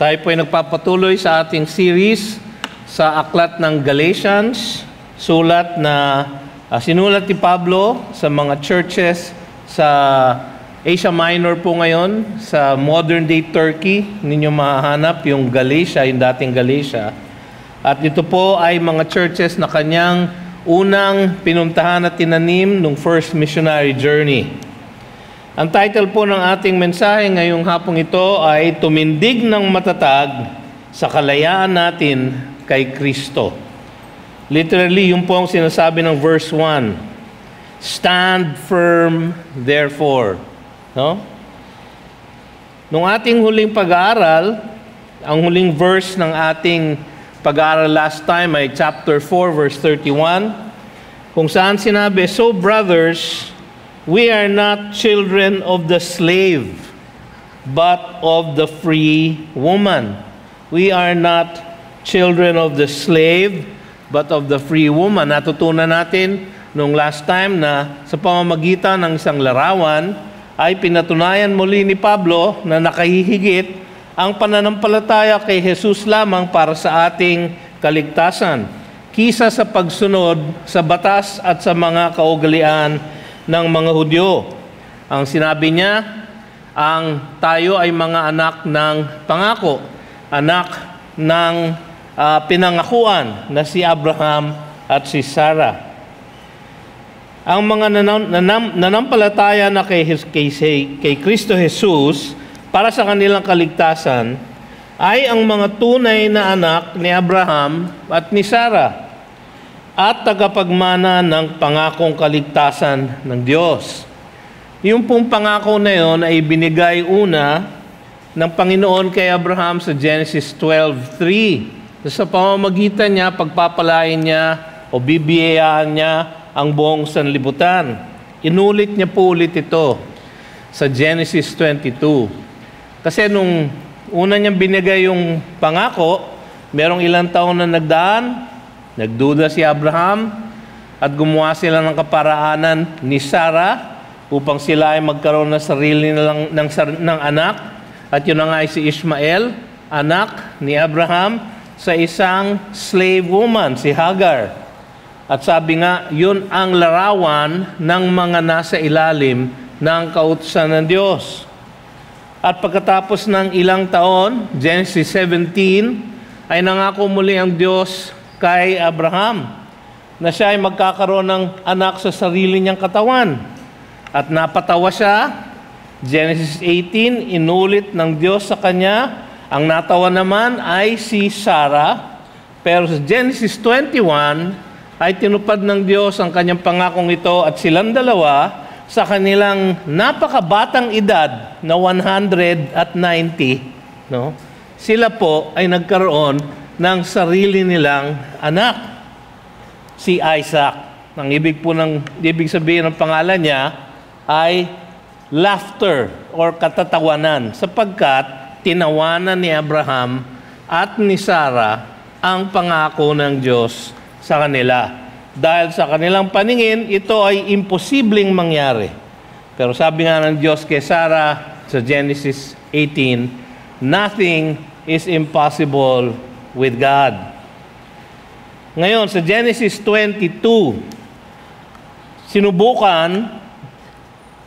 Tayo po ay nagpapatuloy sa ating series sa aklat ng Galatians, sulat na sinulat ni Pablo sa mga churches sa Asia Minor po ngayon, sa modern day Turkey. Ninyo mahahanap yung Galatia, yung dating Galatia. At ito po ay mga churches na kanyang unang pinuntahan at tinanim nung first missionary journey. Ang title po ng ating mensahe ngayong hapong ito ay Tumindig ng Matatag sa Kalayaan Natin kay Kristo. Literally, yun po ang sinasabi ng verse 1. Stand firm, therefore. No? Nung ating huling pag-aaral, ang huling verse ng ating pag-aaral last time ay chapter 4, verse 31, kung saan sinabi, So brothers, we are not children of the slave, but of the free woman. We are not children of the slave, but of the free woman. Natutunan natin nung last time na sa pamamagitan ng isang larawan ay pinatunayan muli ni Pablo na nakahihigit ang pananampalataya kay Jesus lamang para sa ating kaligtasan, kisa sa pagsunod sa batas at sa mga kaugalian ng mga Hudyo. Ang sinabi niya, tayo ay mga anak ng pangako, anak ng pinangakuan na si Abraham at si Sarah. Ang mga nanampalataya na kay Kristo Jesus para sa kanilang kaligtasan ay ang mga tunay na anak ni Abraham at ni Sarah at tagapagmana ng pangakong kaligtasan ng Diyos. Yung pong pangako na yon ay binigay una ng Panginoon kay Abraham sa Genesis 12:3. Sa pamamagitan niya, pagpapalain niya o bibiyayaan niya ang buong sanlibutan. Inulit niya po ulit ito sa Genesis 22. Kasi nung una niyang binigay yung pangako, merong ilang taon na nagdaan, nagduda si Abraham at gumawa sila ng kaparaanan ni Sarah upang sila ay magkaroon ng sarili ng anak. At yun na nga ay si Ishmael, anak ni Abraham sa isang slave woman, si Hagar. At sabi nga, yun ang larawan ng mga nasa ilalim ng kautusan ng Diyos. At pagkatapos ng ilang taon, Genesis 17, ay nangako muli ang Diyos kay Abraham na siya ay magkakaroon ng anak sa sarili niyang katawan. At napatawa siya. Genesis 18, inulit ng Diyos sa kanya. Ang natawa naman ay si Sarah. Pero sa Genesis 21, ay tinupad ng Diyos ang kanyang pangakong ito at silang dalawa sa kanilang napakabatang edad na 190, no? Sila po ay nagkaroon ng sarili nilang anak, si Isaac. Ang ibig sabihin ng pangalan niya ay laughter or katatawanan, sapagkat tinawanan ni Abraham at ni Sarah ang pangako ng Diyos sa kanila. Dahil sa kanilang paningin, ito ay imposibleng mangyari. Pero sabi nga ng Diyos kay Sarah sa Genesis 18, nothing is impossible with God. Ngayon, sa Genesis 22, sinubukan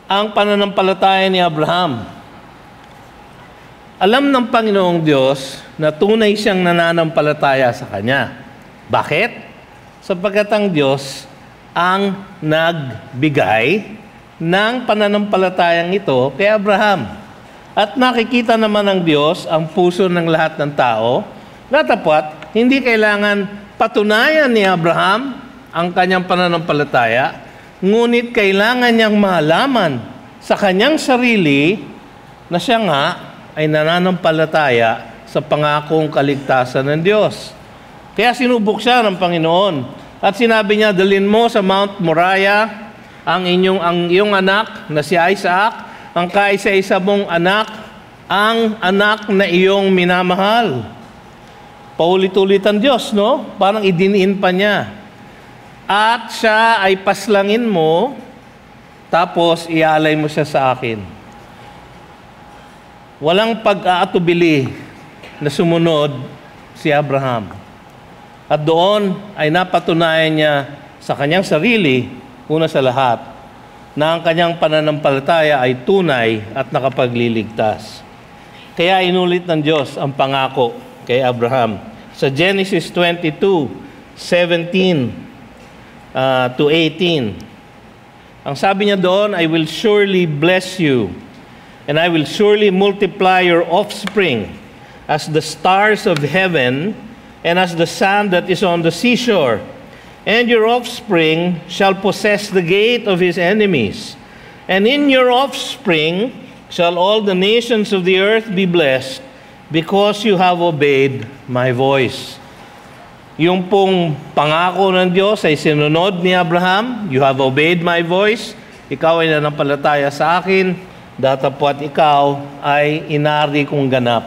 ang pananampalataya ni Abraham. Alam ng Panginoong Diyos na tunay siyang nananampalataya sa Kanya. Bakit? Sapagkat ang Diyos ang nagbigay ng pananampalatayang ito kay Abraham. At nakikita naman ng Diyos ang puso ng lahat ng tao. Dapat, hindi kailangan patunayan ni Abraham ang kanyang pananampalataya, ngunit kailangan niyang malaman sa kanyang sarili na siya nga ay nananampalataya sa pangakong kaligtasan ng Diyos. Kaya sinubok siya ng Panginoon at sinabi niya, dalhin mo sa Mount Moriah ang iyong anak na si Isaac, ang kaisa-isa mong anak, ang anak na iyong minamahal. Paulit-ulit ang Diyos, no? Parang idiniin pa niya. At siya ay paslangin mo, tapos ialay mo siya sa akin. Walang pag-aatubili na sumunod si Abraham. At doon ay napatunayan niya sa kanyang sarili, una sa lahat, na ang kanyang pananampalataya ay tunay at nakapagliligtas. Kaya inulit ng Diyos ang pangako kay Abraham. Sa Genesis 22:17 to 18, ang sabi niya doon, I will surely bless you, and I will surely multiply your offspring as the stars of heaven and as the sand that is on the seashore. And your offspring shall possess the gate of his enemies. And in your offspring shall all the nations of the earth be blessed, because you have obeyed my voice. Yung pong pangako ng Diyos ay sinunod ni Abraham, you have obeyed my voice, ikaw ay nanampalataya sa akin, datapwat ikaw ay inari kong ganap.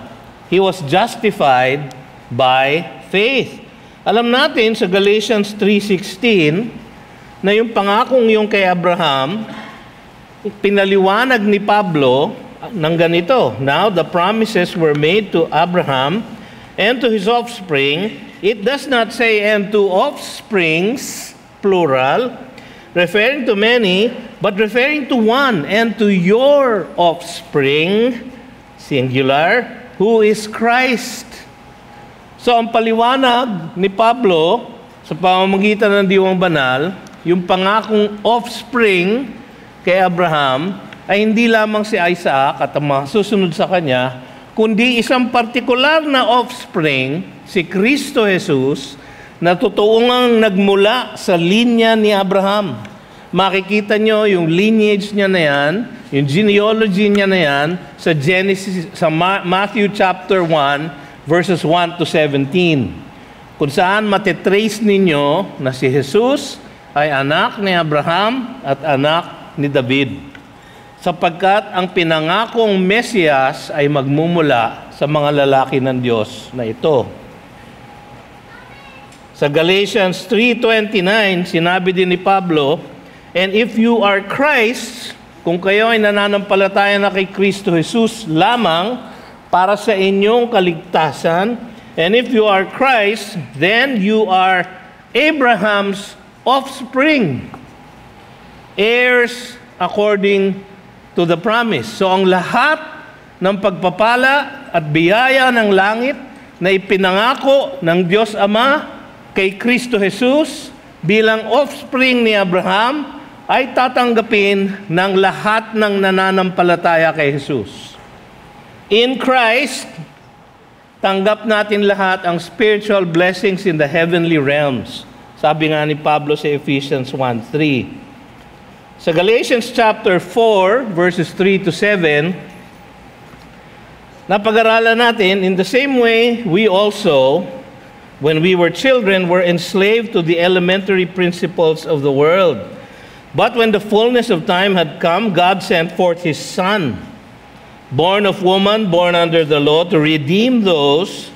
He was justified by faith. Alam natin sa Galatians 3:16 na yung pangakong yung kay Abraham, pinaliwanag ni Pablo ng ganito, now the promises were made to Abraham and to his offspring. It does not say and to offsprings, plural, referring to many, but referring to one, and to your offspring, singular, who is Christ. So ang paliwanag ni Pablo sa pamamagitan ng Diwang Banal, yung pangakong offspring kay Abraham ay hindi lamang si Isaac at ang mga susunod sa kanya, kundi isang partikular na offspring, si Kristo Jesus, na totoong nagmula sa linya ni Abraham. Makikita nyo yung lineage niya na yan, yung genealogy niya na yan, sa Genesis, sa Matthew chapter 1, verses 1 to 17, kung saan matetrace ninyo na si Jesus ay anak ni Abraham at anak ni David, sapagkat ang pinangakong Mesiyas ay magmumula sa mga lalaki ng Diyos na ito. Sa Galatians 3:29, sinabi din ni Pablo, and if you are Christ, kung kayo ay nananampalataya na kay Kristo Jesus lamang para sa inyong kaligtasan, and if you are Christ, then you are Abraham's offspring, heirs according to the promise. So ang lahat ng pagpapala at biyaya ng langit na ipinangako ng Diyos Ama kay Kristo Jesus bilang offspring ni Abraham ay tatanggapin ng lahat ng nananampalataya kay Jesus. In Christ, tanggap natin lahat ang spiritual blessings in the heavenly realms. Sabi nga ni Pablo sa Ephesians 1:3. Sa Galatians chapter 4, verses 3 to 7, napag-aralan natin, in the same way, we also, when we were children, were enslaved to the elementary principles of the world. But when the fullness of time had come, God sent forth His Son, born of woman, born under the law, to redeem those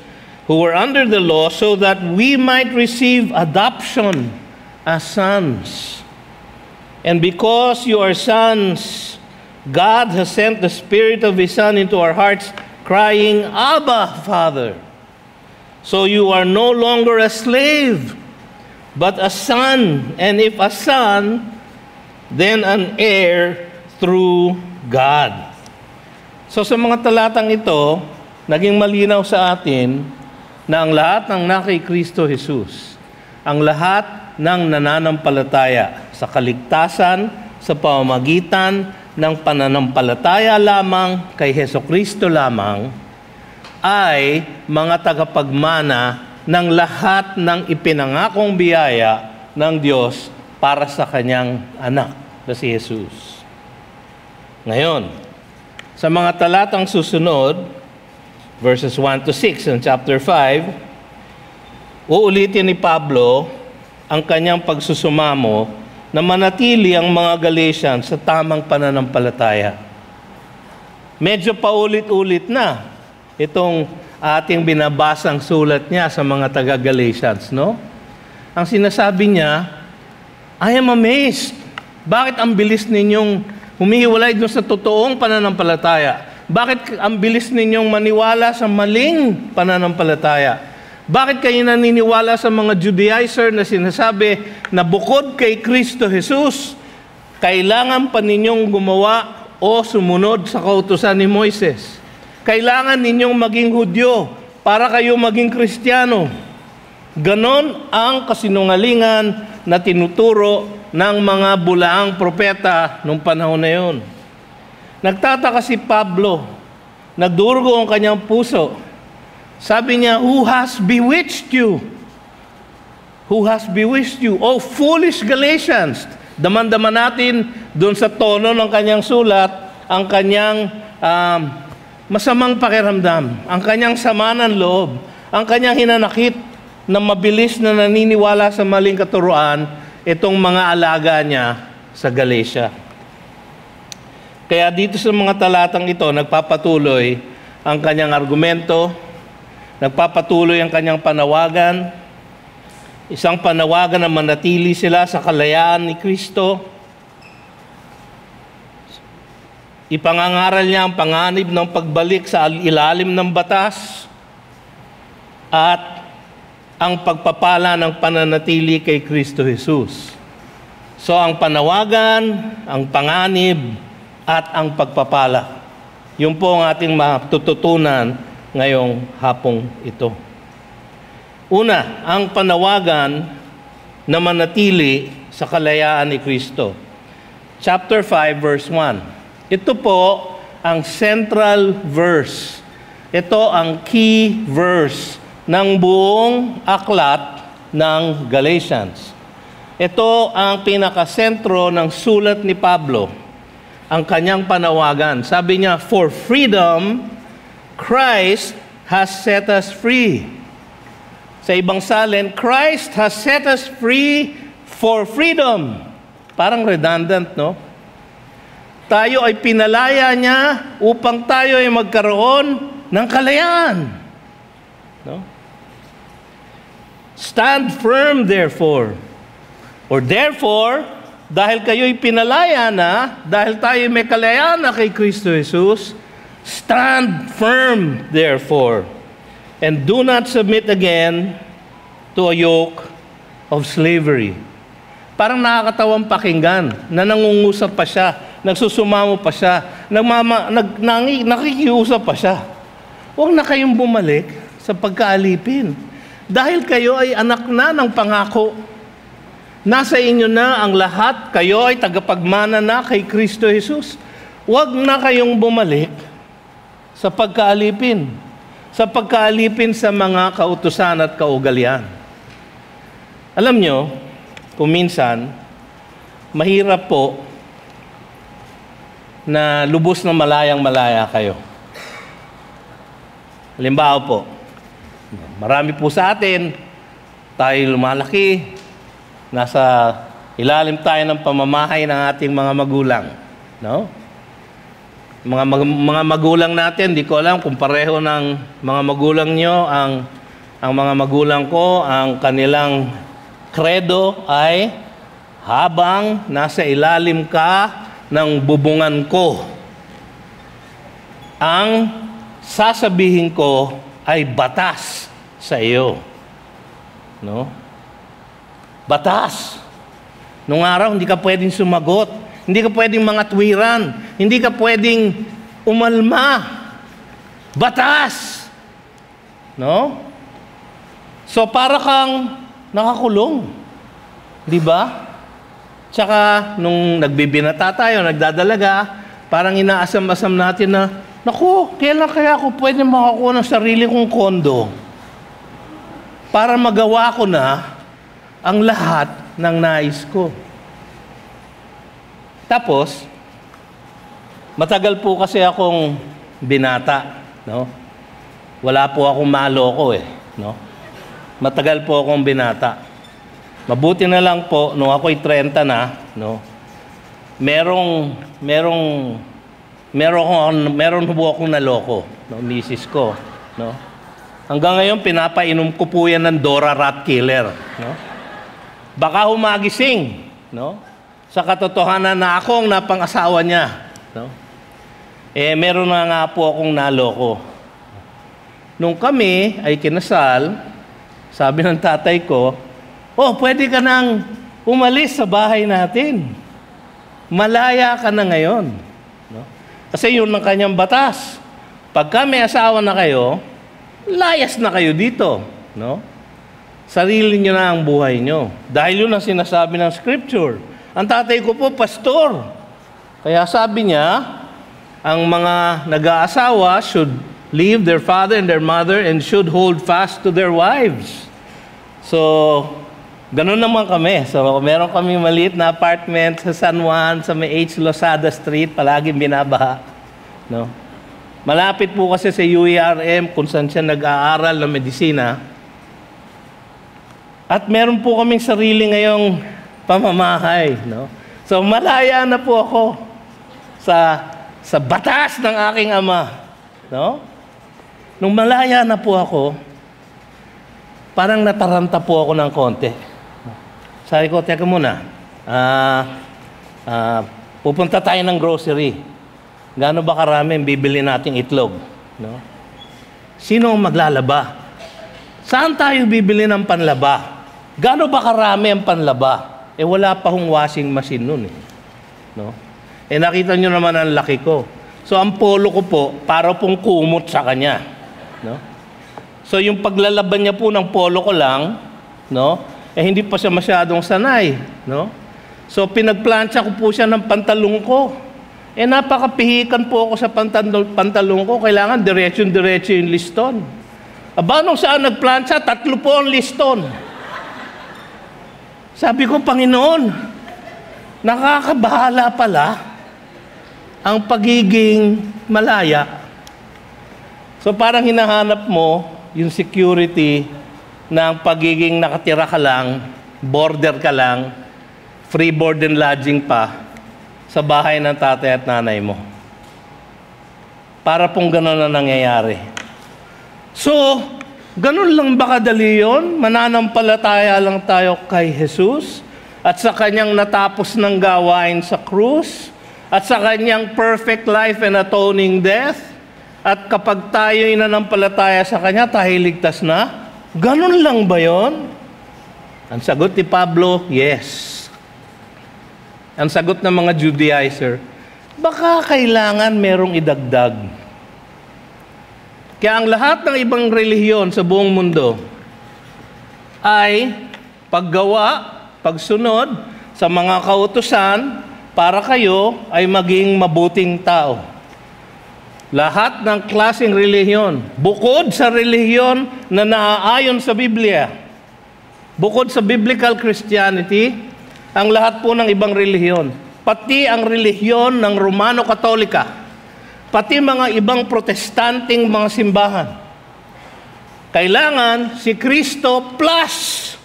who were under the law, so that we might receive adoption as sons. And because you are sons, God has sent the Spirit of His Son into our hearts, crying, Abba, Father. So you are no longer a slave, but a son. And if a son, then an heir through God. So sa mga talatang ito, naging malinaw sa atin na ang lahat ng nakay Kristo Jesus, ang lahat ng nananampalataya sa kaligtasan sa pamamagitan ng pananampalataya lamang kay Hesukristo lamang, ay mga tagapagmana ng lahat ng ipinangakong biyaya ng Diyos para sa kanyang anak na si Jesus. Ngayon, sa mga talatang susunod, verses 1 to 6 in chapter 5, uulitin ni Pablo ang kanyang pagsusumamo na manatili ang mga Galatians sa tamang pananampalataya. Medyo paulit-ulit na itong ating binabasang sulat niya sa mga taga-Galatians, no? Ang sinasabi niya, I am amazed. Bakit ang bilis ninyong humihiwalay doon sa totoong pananampalataya? Bakit ang bilis ninyong maniwala sa maling pananampalataya? Bakit kayo naniniwala sa mga Judaizer na sinasabi na bukod kay Kristo Jesus, kailangan pa ninyong gumawa o sumunod sa kautusan ni Moises? Kailangan ninyong maging Hudyo para kayo maging Kristiyano. Ganon ang kasinungalingan na tinuturo ng mga bulaang propeta nung panahon na yun. Nagtataka si Pablo, nagdurugo ang kanyang puso. Sabi niya, "Who has bewitched you? Who has bewitched you? Oh, foolish Galatians!" Daman-daman natin doon sa tono ng kanyang sulat, ang kanyang masamang pakiramdam, ang kanyang sama ng loob, ang kanyang hinanakit na mabilis na naniniwala sa maling katuruan itong mga alaga niya sa Galatia. Kaya dito sa mga talatang ito, nagpapatuloy ang kanyang argumento, nagpapatuloy ang kanyang panawagan, isang panawagan na manatili sila sa kalayaan ni Kristo. Ipangangaral niya ang panganib ng pagbalik sa ilalim ng batas at ang pagpapala ng pananatili kay Kristo Jesus. So ang panawagan, ang panganib, at ang pagpapala. Yun po ang ating matututunan ngayong hapong ito. Una, ang panawagan na manatili sa kalayaan ni Kristo. Chapter 5, verse 1. Ito po ang central verse. Ito ang key verse ng buong aklat ng Galatians. Ito ang pinakasentro ng sulat ni Pablo, ang kanyang panawagan. Sabi niya, "For freedom, Christ has set us free." Sa ibang salin, Christ has set us free for freedom. Parang redundant, no? Tayo ay pinalaya niya upang tayo ay magkaroon ng kalayaan. No? Stand firm, therefore. Or therefore, dahil kayo'y pinalaya na, dahil tayo may kalayaan na kay Kristo Jesus, stand firm, therefore, and do not submit again to a yoke of slavery. Parang nakakatawang pakinggan na nangungusap pa siya, nagsusumamo pa siya, nakikiusap pa siya. Huwag na kayong bumalik sa pagkaalipin. Dahil kayo ay anak na ng pangako. Nasa inyo na ang lahat, kayo ay tagapagmana na kay Kristo Jesus. Huwag na kayong bumalik sa pagkaalipin. Sa pagkaalipin sa mga kautusan at kaugalian. Alam nyo, kung minsan, mahirap po na lubos na malayang-malaya kayo. Halimbawa po, marami po sa atin, tayo lumalaki, nasa ilalim tayo ng pamamahay ng ating mga magulang. No? Mga magulang natin, di ko alam kung pareho ng mga magulang nyo, ang mga magulang ko, ang kanilang credo ay, habang nasa ilalim ka ng bubungan ko, ang sasabihin ko ay batas sa iyo. No? Batas. Nung araw, hindi ka pwedeng sumagot. Hindi ka pwedeng mga tuwiran. Hindi ka pwedeng umalma. Batas. No? So, para kang nakakulong. Di ba? Tsaka, nung nagbibinata tayo, nagdadalaga, parang inaasam-asam natin na, naku, kailan kaya ako pwede makakuha ng sarili kong kondo para magawa ko na ang lahat ng nais ko. Tapos, matagal po kasi akong binata, no? Wala po akong maloko no? Matagal po akong binata. Mabuti na lang po nung ako'y 30 na, no? Meron po akong naloko, no, misis ko, no? Hanggang ngayon pinapainom ko po yan ng Dora Rat Killer, no? Baka humagising, no? Sa katotohanan na ako ang napang-asawa niya, no? Meron na nga po akong naloko. Nung kami ay kinasal, sabi ng tatay ko, pwede ka nang umalis sa bahay natin. Malaya ka na ngayon. No? Kasi yun ang kanyang batas. Pagka may asawa na kayo, layas na kayo dito. No? Sarili nyo na ang buhay nyo. Dahil yun ang sinasabi ng Scripture. Ang tatay ko po, pastor. Kaya sabi niya, ang mga nag-aasawa should leave their father and their mother and should hold fast to their wives. So, ganun naman kami. So, meron kami maliit na apartment sa San Juan, sa may H. Losada Street, palaging binabaha. No? Malapit po kasi sa UERM kung saan siya nag-aaral ng medisina. At meron po kaming sarili ngayong pamamahay. No? So, malaya na po ako sa batas ng aking ama. No? Nung malaya na po ako, parang nataranta po ako ng konti. Sabi ko, teka muna, pupunta tayo ng grocery. Gaano ba karami ang bibili nating itlog? No? Sino ang maglalaba? Saan tayo bibili ng panlaba? Gaano ba karami ang panlaba? Wala pa hong washing machine nun. No? Nakita nyo naman ang laki ko. So, ang polo ko po, para pong kumot sa kanya. No? So, yung paglalaban niya po ng polo ko lang, no? Hindi pa siya masyadong sanay. No? So, pinagplansya ko po siya ng pantalong ko. Napakapihikan po ako sa pantalong ko. Kailangan diretso yung liston. Nung saan nagplansya, 3 po ang liston. Sabi ko, Panginoon, nakakabahala pala ang pagiging malaya. So parang hinahanap mo yung security ng pagiging nakatira ka lang, border ka lang, free board and lodging pa sa bahay ng tatay at nanay mo. Para pong gano'n na nangyayari. So, ganun lang ba kadali yun? Mananampalataya lang tayo kay Jesus at sa kanyang natapos ng gawain sa krus at sa kanyang perfect life and atoning death at kapag tayo'y nanampalataya sa kanya, tayo ligtas na? Ganun lang ba yun? Ang sagot ni Pablo, yes. Ang sagot ng mga Judaizer, baka kailangan merong idagdag. Kaya ang lahat ng ibang relihiyon sa buong mundo ay paggawa, pagsunod sa mga kautusan para kayo ay maging mabuting tao. Lahat ng klaseng relihiyon, bukod sa relihiyon na naaayon sa Biblia, bukod sa biblical Christianity, ang lahat po ng ibang relihiyon, pati ang relihiyon ng Romano Katolika, pati mga ibang protestanting mga simbahan. Kailangan si Kristo plus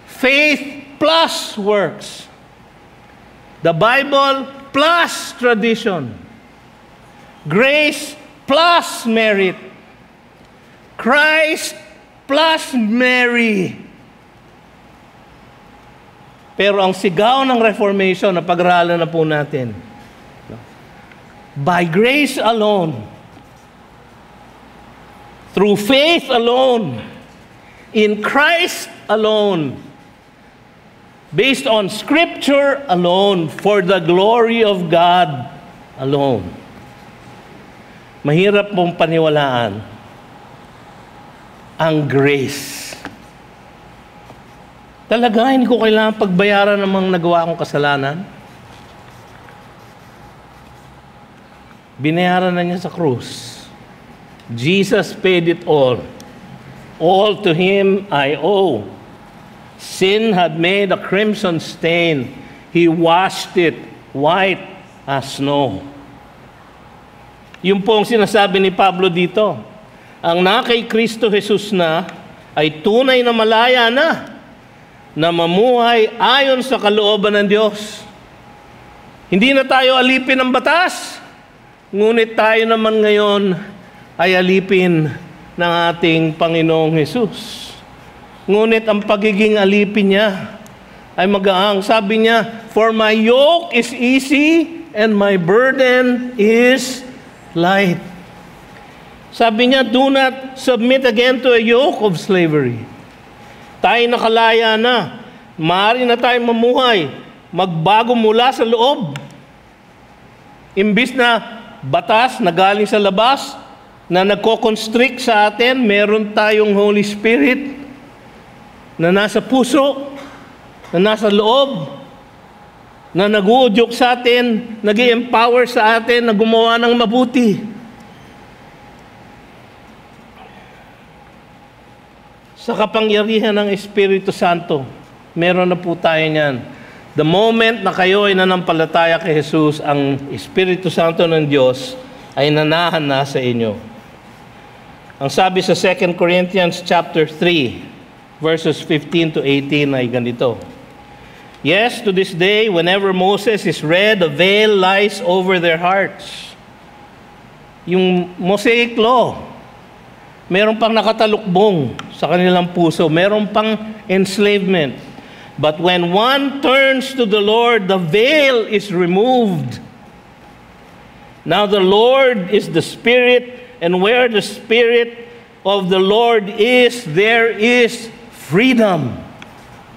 faith plus works. The Bible plus tradition. Grace plus merit. Christ plus Mary. Pero ang sigaw ng Reformation na pag-aralan na po natin, by grace alone, through faith alone, in Christ alone, based on Scripture alone, for the glory of God alone. Mahirap mong paniwalaan ang grace. Talaga, hindi ko kailangan pagbayaran ng mga nagawa kong kasalanan. Binayaran na niya sa krus. Jesus paid it all. All to Him I owe. Sin had made a crimson stain. He washed it white as snow. Yung po ang sinasabi ni Pablo dito. Ang na kay Kristo Jesus na ay tunay na malaya na mamuhay ayon sa kalooban ng Diyos. Hindi na tayo alipin ng batas. Ngunit tayo naman ngayon ay alipin ng ating Panginoong Jesus. Ngunit ang pagiging alipin niya ay magaang. Sabi niya, for my yoke is easy and my burden is light. Sabi niya, do not submit again to a yoke of slavery. Tayo nakalaya na. Maaari na tayo mamuhay. Magbago mula sa loob. Imbis na batas na galing sa labas, na nagko-constrict sa atin, meron tayong Holy Spirit na nasa puso, na nasa loob, na nag-uudyok sa atin, nag-i-empower sa atin na gumawa ng mabuti. Sa kapangyarihan ng Espiritu Santo, meron na po tayo niyan. The moment na kayo ay nanampalataya kay Jesus, ang Espiritu Santo ng Diyos ay nanahan na sa inyo. Ang sabi sa 2 Corinthians chapter 3, verses 15 to 18 ay ganito. Yes, to this day, whenever Moses is read, a veil lies over their hearts. Yung Mosaic Law, meron pang nakatalukbong sa kanilang puso. Meron pang enslavement. But when one turns to the Lord, the veil is removed. Now the Lord is the Spirit, and where the Spirit of the Lord is, there is freedom.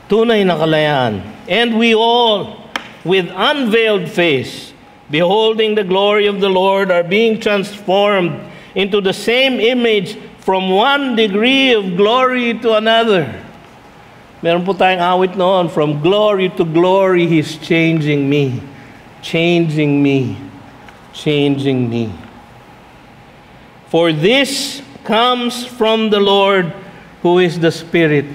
Tunay na kalayaan. And we all, with unveiled face, beholding the glory of the Lord, are being transformed into the same image from one degree of glory to another. Meron po tayong awit noon, from glory to glory, He's changing me. Changing me. Changing me. For this comes from the Lord who is the Spirit.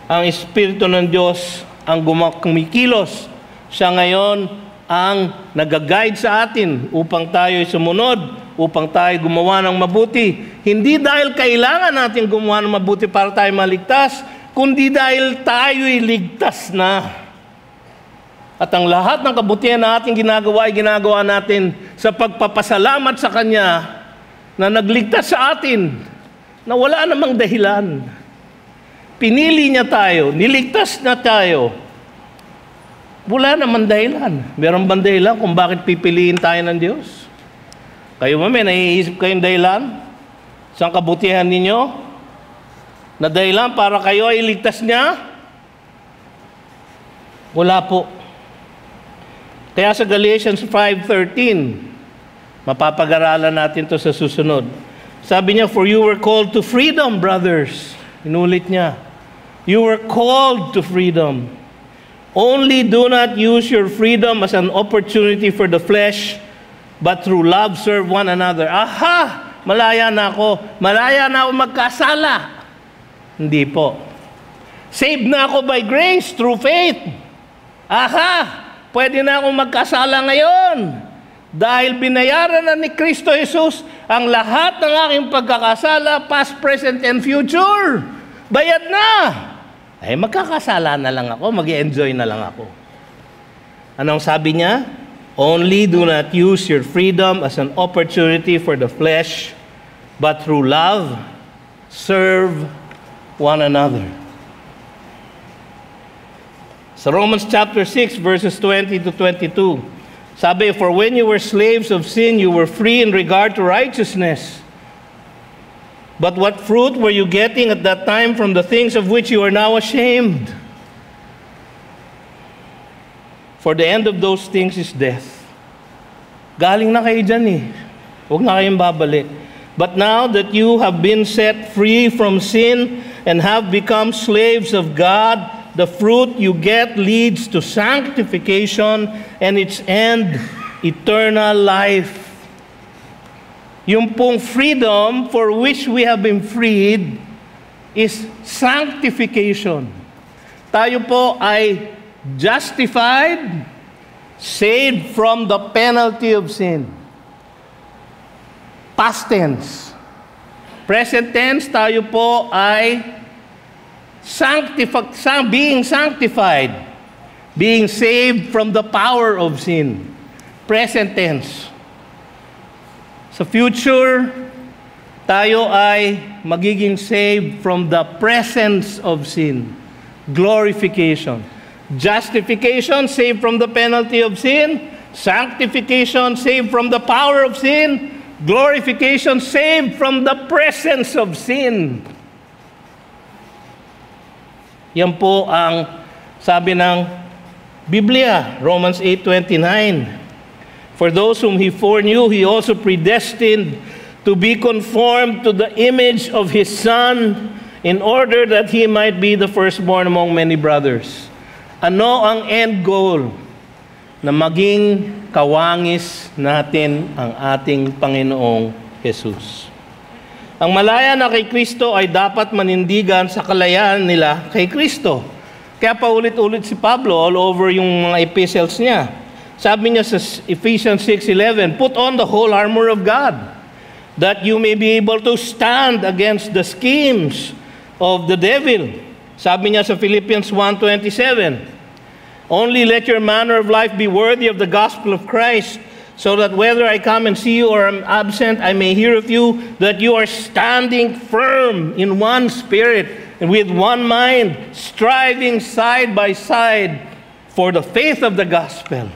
Ang Espiritu ng Diyos ang kumikilos. Siya ngayon ang nag-guide sa atin upang tayo sumunod, upang tayo gumawa ng mabuti. Hindi dahil kailangan natin gumawa ng mabuti para tayo maligtas, kundi dahil tayo'y ligtas na. At ang lahat ng kabutihan na ating ginagawa ay ginagawa natin sa pagpapasalamat sa Kanya na nagligtas sa atin, na wala namang dahilan. Pinili niya tayo, niligtas na tayo. Wala naman dahilan. Meron bang dahilan kung bakit pipiliin tayo ng Diyos? Kayo ba may naiisip kayong dahilan? Sa kabutihan ninyo? Na dahilan para kayo ay ligtas niya? Wala po. Kaya sa Galatians 5:13, mapapag-aralan natin to sa susunod. Sabi niya, for you were called to freedom, brothers. Inulit niya. You were called to freedom. Only do not use your freedom as an opportunity for the flesh, but through love serve one another. Aha! Malaya na ako. Malaya na ako magkasala. Hindi po. Saved na ako by grace through faith. Aha! Pwede na akong magkasala ngayon. Dahil binayaran na ni Kristo Jesus ang lahat ng aking pagkakasala, past, present, and future. Bayad na! Ay, magkakasala na lang ako, mag-enjoy na lang ako. Anong sabi niya? Only do not use your freedom as an opportunity for the flesh, but through love, serve one another. Sa Romans chapter 6, verses 20 to 22, sabi, for when you were slaves of sin, you were free in regard to righteousness. But what fruit were you getting at that time from the things of which you are now ashamed? For the end of those things is death. Galing na kayo dyan eh. Huwag na kayong babalik. But now that you have been set free from sin and have become slaves of God, the fruit you get leads to sanctification and its end, eternal life. Yung pong freedom for which we have been freed is sanctification. Tayo po ay justified, saved from the penalty of sin. Past tense. Present tense, tayo po ay being sanctified, being saved from the power of sin. Present tense. Sa future, tayo ay magiging saved from the presence of sin. Glorification. Justification, saved from the penalty of sin. Sanctification, saved from the power of sin. Glorification, saved from the presence of sin. Yan po ang sabi ng Biblia, Romans 8:29. For those whom He foreknew, He also predestined to be conformed to the image of His Son, in order that He might be the firstborn among many brothers. Ano ang end goal? Na maging kawangis natin ang ating Panginoong Jesus. Ang malaya na kay Kristo ay dapat manindigan sa kalayaan nila kay Kristo. Kaya paulit-ulit si Pablo all over yung mga epistles niya. Sabi niya sa Ephesians 6:11, put on the whole armor of God, that you may be able to stand against the schemes of the devil. Sabi niya sa Philippians 1:27, only let your manner of life be worthy of the gospel of Christ, so that whether I come and see you or am absent, I may hear of you that you are standing firm in one spirit and with one mind, striving side by side for the faith of the gospel.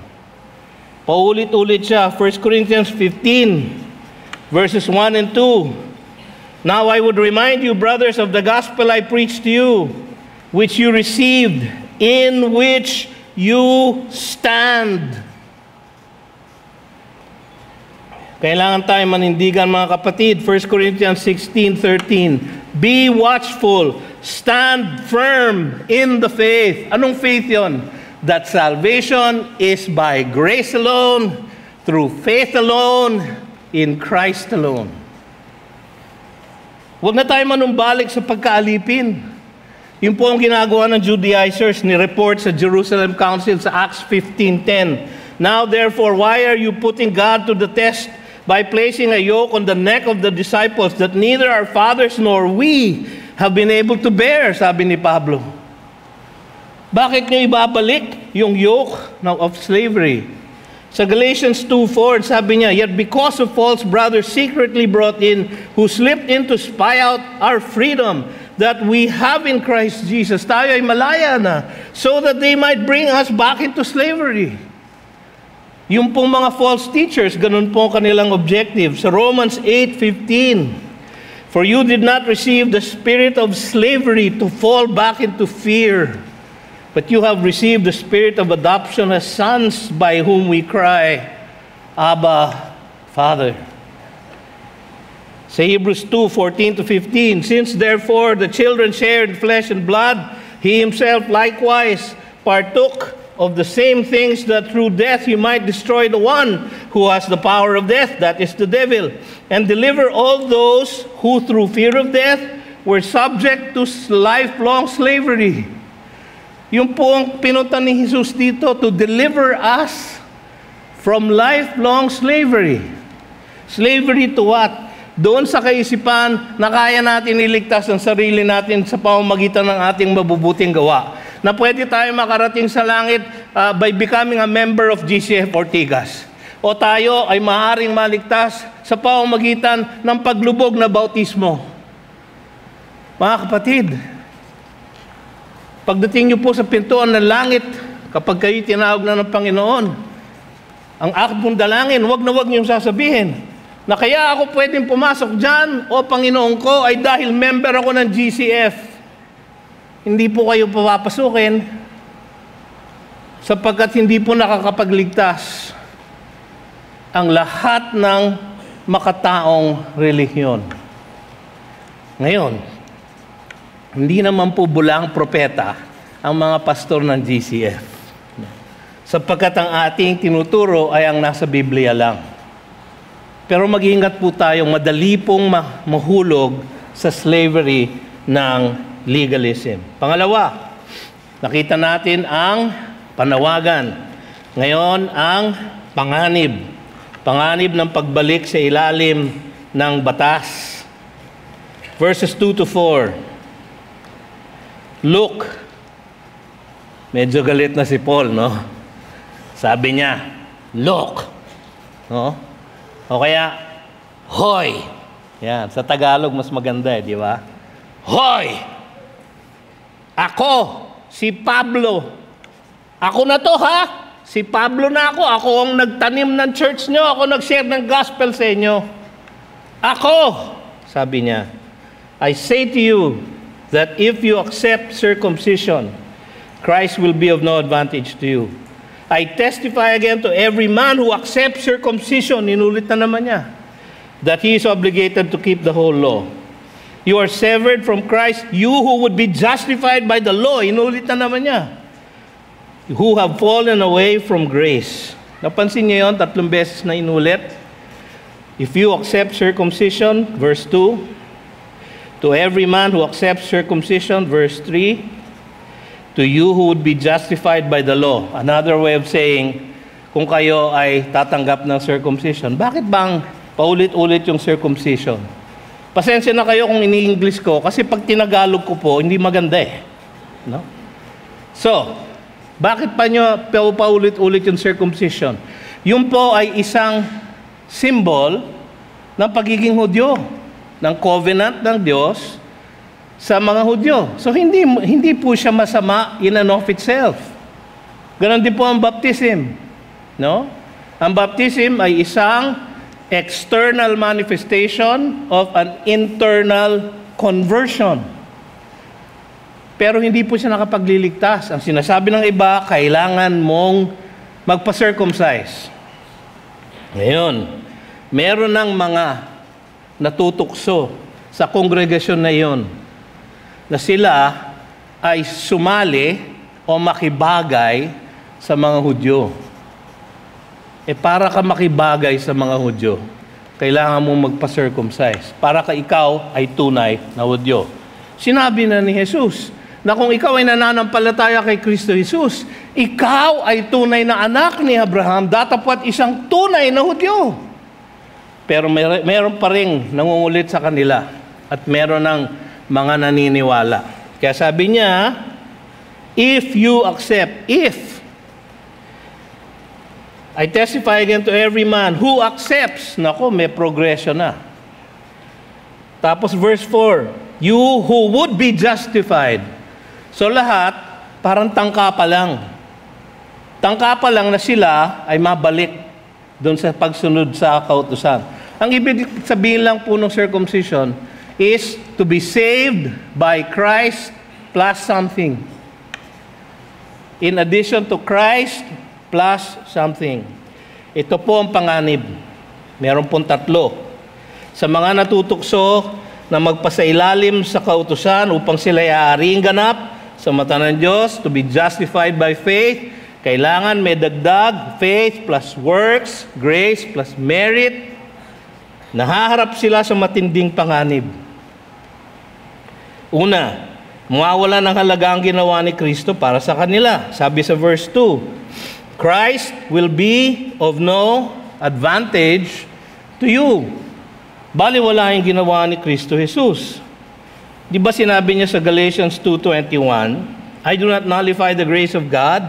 Paulit-ulit siya, 1 Corinthians 15, verses 1 and 2. Now I would remind you, brothers, of the gospel I preached to you, which you received, in which you stand. Kailangan tayo manindigan, mga kapatid. 1 Corinthians 16:13. Be watchful, stand firm in the faith. Anong faith yon? That salvation is by grace alone, through faith alone, in Christ alone. Huwag na tayo manumbalik sa pagkaalipin. Yun po ang ginagawa ng Judaizers, ni-report sa Jerusalem Council sa Acts 15:10. Now therefore, why are you putting God to the test by placing a yoke on the neck of the disciples that neither our fathers nor we have been able to bear, sabi ni Pablo. Bakit niyo ibabalik yung yoke of slavery? Sa Galatians 2:4, sabi niya, yet because of false brothers secretly brought in, who slipped in to spy out our freedom, that we have in Christ Jesus, tayo ay malaya na, so that they might bring us back into slavery. Yung pong mga false teachers, ganun po kanilang objective. Sa Romans 8:15, for you did not receive the spirit of slavery to fall back into fear, but you have received the spirit of adoption as sons, by whom we cry, Abba, Father. Sa Hebrews 2:14-15, since therefore the children share in flesh and blood, He Himself likewise partook of the same things, that through death He might destroy the one who has the power of death, that is the devil, and deliver all those who through fear of death were subject to lifelong slavery. Yung po ang pinunta ni Jesus dito, to deliver us from lifelong slavery. Slavery to what? Doon sa kaisipan na kaya natin iligtas ang sarili natin sa pamamagitan ng ating mabubuting gawa. Na pwede tayo makarating sa langit by becoming a member of GCF Ortigas. O tayo ay maaaring maligtas sa pamamagitan ng paglubog na bautismo. Mga kapatid, pagdating niyo po sa pintuan ng langit, kapag kayo tinawag na ng Panginoon, ang akong dalangin, wag na wag niyong sasabihin na kaya ako pwedeng pumasok dyan, o Panginoon ko, ay dahil member ako ng GCF. Hindi po kayo papapasukin sapagkat hindi po nakakapagligtas ang lahat ng makataong relihiyon. Ngayon, hindi naman po bulang propeta ang mga pastor ng GCF. Sapagkat ang ating tinuturo ay ang nasa Biblia lang. Pero mag-iingat po tayong madali pong mahulog sa slavery ng legalism. Pangalawa, nakita natin ang panawagan. Ngayon, ang panganib. Panganib ng pagbalik sa ilalim ng batas. Verses 2-4. Look. Medyo galit na si Paul, no? Sabi niya, look. No? O kaya, hoy. Yan, sa Tagalog mas maganda di ba? Hoy! Ako, si Pablo. Ako na to, ha? Si Pablo na ako ang nagtanim ng church nyo, ako nag-share ng gospel sa inyo. Ako, sabi niya, I say to you that if you accept circumcision, Christ will be of no advantage to you. I testify again to every man who accepts circumcision, inulit na naman niya, that he is obligated to keep the whole law. You are severed from Christ, you who would be justified by the law, inulit na naman niya, who have fallen away from grace. Napansin niyo yun, 3 beses na inulit. If you accept circumcision, verse 2, to every man who accepts circumcision, verse 3, to you who would be justified by the law. Another way of saying, kung kayo ay tatanggap ng circumcision, bakit bang paulit-ulit yung circumcision? Pasensya na kayo kung ini-English ko, kasi pag tinagalog ko po, hindi maganda eh. No? So, bakit pa nyo paulit-ulit yung circumcision? Yun po ay isang symbol ng pagiging Hudyo, ng covenant ng Diyos sa mga Hudyo. So hindi po siya masama in and of itself. Ganon din po ang baptism, no? Ang baptism ay isang external manifestation of an internal conversion. Pero hindi po siya nakapagliligtas. Ang sinasabi ng iba, kailangan mong magpa-circumcise. Ngayon, meron ng mga natutukso sa kongregasyon na iyon na sila ay sumali o makibagay sa mga Hudyo. Para ka makibagay sa mga Hudyo, kailangan mong magpa-circumcise para ka ikaw ay tunay na Hudyo. Sinabi na ni Jesus na kung ikaw ay nananampalataya kay Kristo Jesus, ikaw ay tunay na anak ni Abraham, datapwat isang tunay na Hudyo. Pero meron pa ring nangungulit sa kanila at meron ng mga naniniwala. Kaya sabi niya, if I testify again to every man who accepts, nako, may progression na. Tapos verse 4, you who would be justified. So lahat, parang tangka pa lang. Tangka pa lang na sila ay mabalik doon sa pagsunod sa kautusan. Ang ibig sabihin lang po ng circumcision is to be saved by Christ plus something. In addition to Christ plus something. Ito po ang panganib. Meron pong 3. Sa mga natutukso na magpasailalim sa kautusan upang sila ay aaring ganap sa mata ng Diyos, to be justified by faith, kailangan may dagdag, faith plus works, grace plus merit. Nahaharap sila sa matinding panganib. Una, mawawala ng halaga ang ginawa ni Kristo para sa kanila. Sabi sa verse 2, Christ will be of no advantage to you. Bali wala yung ginawa ni Kristo Jesus. Di ba sinabi niya sa Galatians 2:21, I do not nullify the grace of God,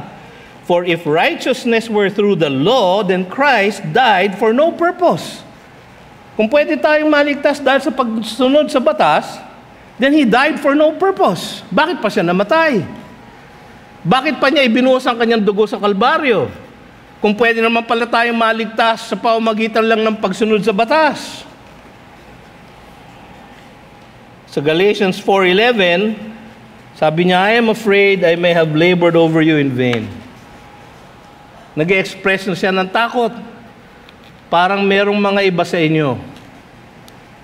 for if righteousness were through the law, then Christ died for no purpose. Kung pwede tayong maligtas dahil sa pagsunod sa batas, then He died for no purpose. Bakit pa siya namatay? Bakit pa niya ibinuhos ang kanyang dugo sa Kalbaryo? Kung pwede naman pala tayong maligtas sa pamamagitan lang ng pagsunod sa batas. Sa Galatians 4:11, sabi niya, I am afraid I may have labored over you in vain. Nag-express na siya ng takot. Parang merong mga iba sa inyo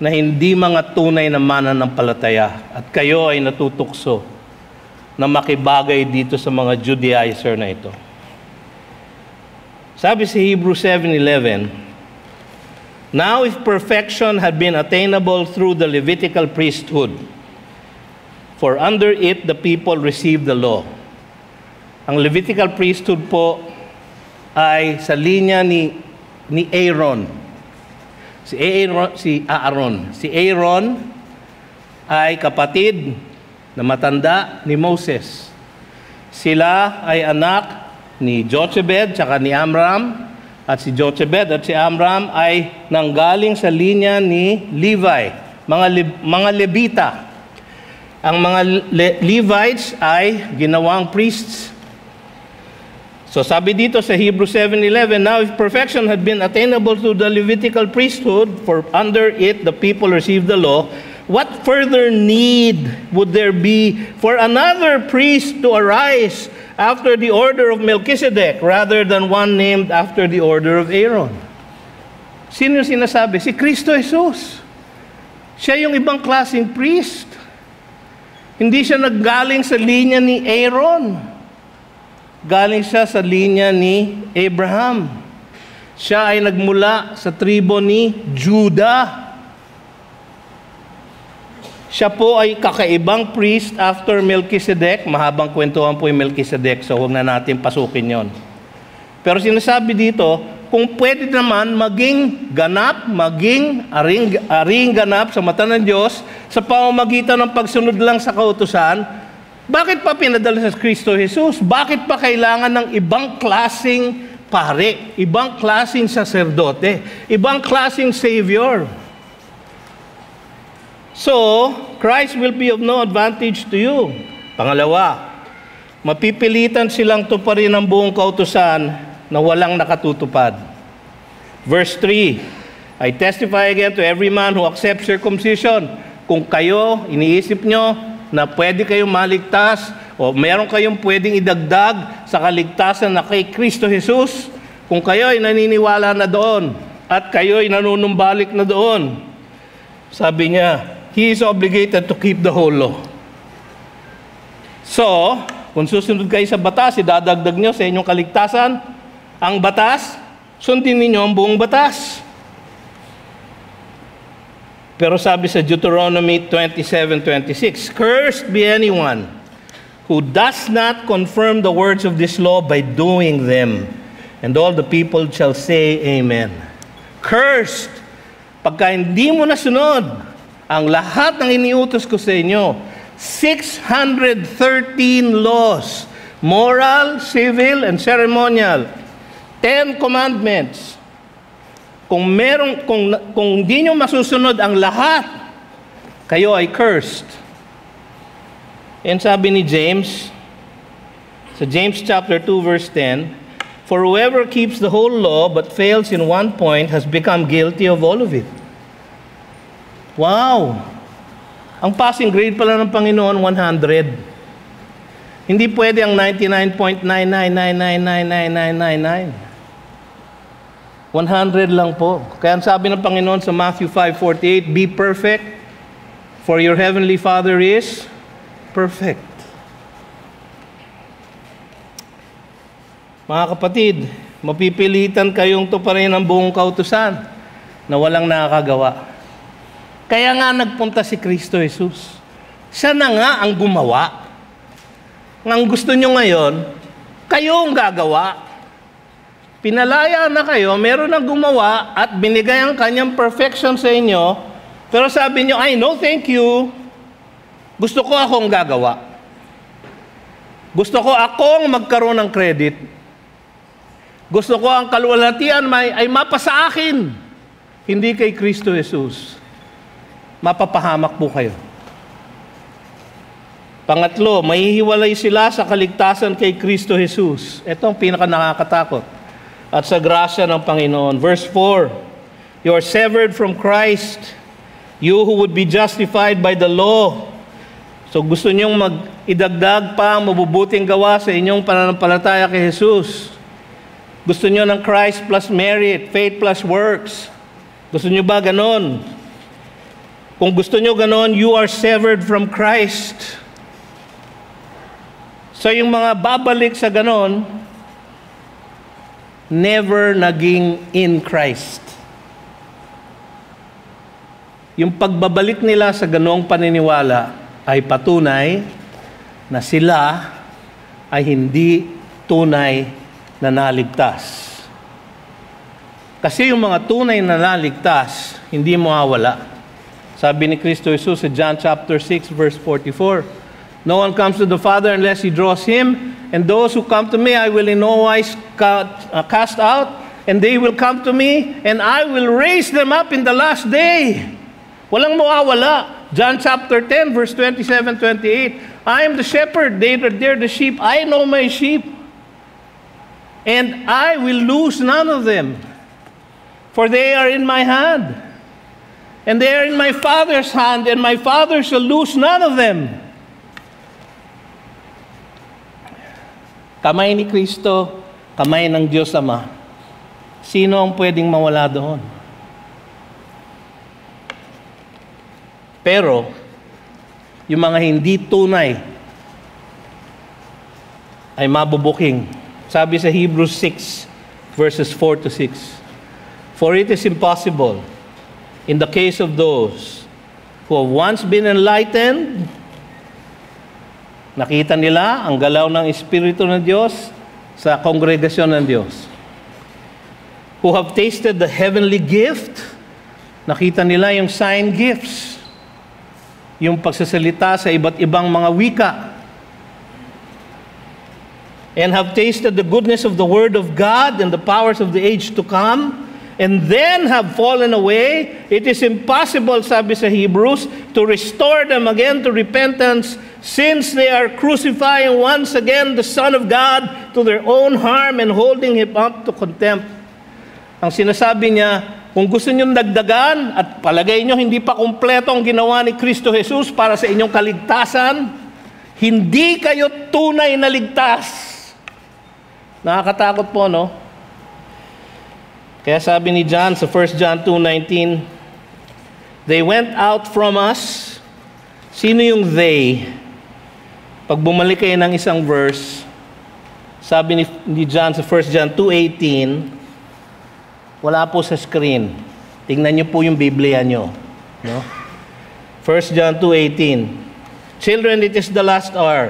na hindi mga tunay na mananampalataya at kayo ay natutukso na makibagay dito sa mga Judaizer na ito. Sabi sa Hebrews 7:11, now if perfection had been attainable through the Levitical priesthood, for under it the people received the law. Ang Levitical priesthood po ay sa linya ni Aaron. Si Aaron. Si Aaron ay kapatid na matanda ni Moses. Sila ay anak ni Jochebed tsaka ni Amram, at si Jochebed at si Amram ay nanggaling sa linya ni Levi, mga Levita. Ang mga Levites ay ginawang priests. So sabi dito sa Hebrews 7:11, now if perfection had been attainable to the Levitical priesthood, for under it the people received the law, what further need would there be for another priest to arise after the order of Melchizedek rather than one named after the order of Aaron? Sino yung sinasabi? Si Kristo Jesus. Siya yung ibang klaseng priest. Hindi siya naggaling sa linya ni Aaron. Galing siya sa linya ni Abraham. Siya ay nagmula sa tribo ni Judah. Siya po ay kakaibang priest after Melchizedek. Mahabang kwentuhan po yung Melchizedek, so huwag na natin pasukin yon. Pero sinasabi dito, kung pwede naman maging ganap, maging aring ganap sa mata ng Diyos sa pamamagitan ng pagsunod lang sa kautusan, bakit pa pinadala sa Kristo Jesus? Bakit pa kailangan ng ibang klaseng pare, ibang klaseng saserdote, ibang klaseng Savior? So, Christ will be of no advantage to you. Pangalawa, mapipilitan silang tuparin ang buong kautusan na walang nakatutupad. Verse 3, I testify again to every man who accepts circumcision. Kung kayo, iniisip nyo, na pwede kayong maligtas o meron kayong pwedeng idagdag sa kaligtasan na kay Kristo Jesus, kung kayo ay naniniwala na doon at kayo ay nanunumbalik na doon, sabi niya, He is obligated to keep the whole law. So, kung susunod kayo sa batas, idadagdag nyo sa inyong kaligtasan ang batas, sundin ninyo ang buong batas. Pero sabi sa Deuteronomy 27:26, cursed be anyone who does not confirm the words of this law by doing them. And all the people shall say, Amen. Cursed! Pagka hindi mo nasunod ang lahat ng iniutos ko sa inyo, 613 laws, moral, civil, and ceremonial, 10 commandments. Kung di nyo masusunod ang lahat, kayo ay cursed. And sabi ni James, sa James chapter 2 verse 10, for whoever keeps the whole law but fails in one point has become guilty of all of it. Wow! Ang passing grade pala ng Panginoon, 100. Hindi pwede ang 99.999999999. 100 lang po. Kaya ang sabi ng Panginoon sa Matthew 5:48, be perfect, for your heavenly Father is perfect. Mga kapatid, mapipilitan kayong tuparin ang buong kautusan na walang nakakagawa. Kaya nga nagpunta si Kristo Jesus. Siya na nga ang gumawa. Ang gusto nyo ngayon, kayo ang gagawa. Pinalaya na kayo, meron na gumawa at binigay ang kanyang perfection sa inyo, pero sabi nyo, ay no, thank you. Gusto ko akong gagawa. Gusto ko akong magkaroon ng credit. Gusto ko ang kaluwalhatian ay mapa sa akin, hindi kay Kristo Jesus. Mapapahamak po kayo. Pangatlo, mahihiwalay sila sa kaligtasan kay Kristo Jesus. Ito ang pinaka nakakatakot. At sa grasya ng Panginoon. Verse 4, you are severed from Christ, you who would be justified by the law. So gusto nyong mag-idagdag pa ang mabubuting gawa sa inyong pananampalataya kay Jesus. Gusto nyo ng Christ plus merit, faith plus works. Gusto nyo ba ganon? Kung gusto nyo ganon, you are severed from Christ. So yung mga babalik sa ganon, never naging in Christ. Yung pagbabalik nila sa ganoong paniniwala ay patunay na sila ay hindi tunay na naligtas. Kasi yung mga tunay na naligtas, hindi mawawala. Sabi ni Kristo Jesus sa John chapter 6 verse 44, no one comes to the Father unless He draws him, and those who come to me I will in no wise cast out, and they will come to me, and I will raise them up in the last day. Walang mawawala. John chapter 10 verse 27-28, I am the shepherd, they are the sheep, I know my sheep. and I will lose none of them, for they are in my hand, and they are in my Father's hand, and my Father shall lose none of them. Kamay ni Kristo, kamay ng Diyos Ama. Sino ang pwedeng mawala doon? Pero, yung mga hindi tunay ay mabubuking. Sabi sa Hebrews 6, verses 4 to 6. For it is impossible, in the case of those who have once been enlightened, nakita nila ang galaw ng Espiritu ng Diyos sa kongregasyon ng Diyos, who have tasted the heavenly gift, nakita nila yung sign gifts, yung pagsasalita sa iba't ibang mga wika, and have tasted the goodness of the Word of God and the powers of the age to come, and then have fallen away, it is impossible, sabi sa Hebrews, to restore them again to repentance, since they are crucifying once again the Son of God to their own harm and holding Him up to contempt. Ang sinasabi niya, kung gusto niyong dagdagan at palagay niyo hindi pa kumpleto ang ginawa ni Kristo Jesus para sa inyong kaligtasan, hindi kayo tunay na ligtas. Nakakatakot po, no? Kaya sabi ni John sa 1 John 2:19, they went out from us. Sino yung they? Pag bumalik kayo ng isang verse, sabi ni John sa 1 John 2:18, wala po sa screen. Tingnan niyo po yung Biblia niyo. No? 1 John 2:18. Children, it is the last hour.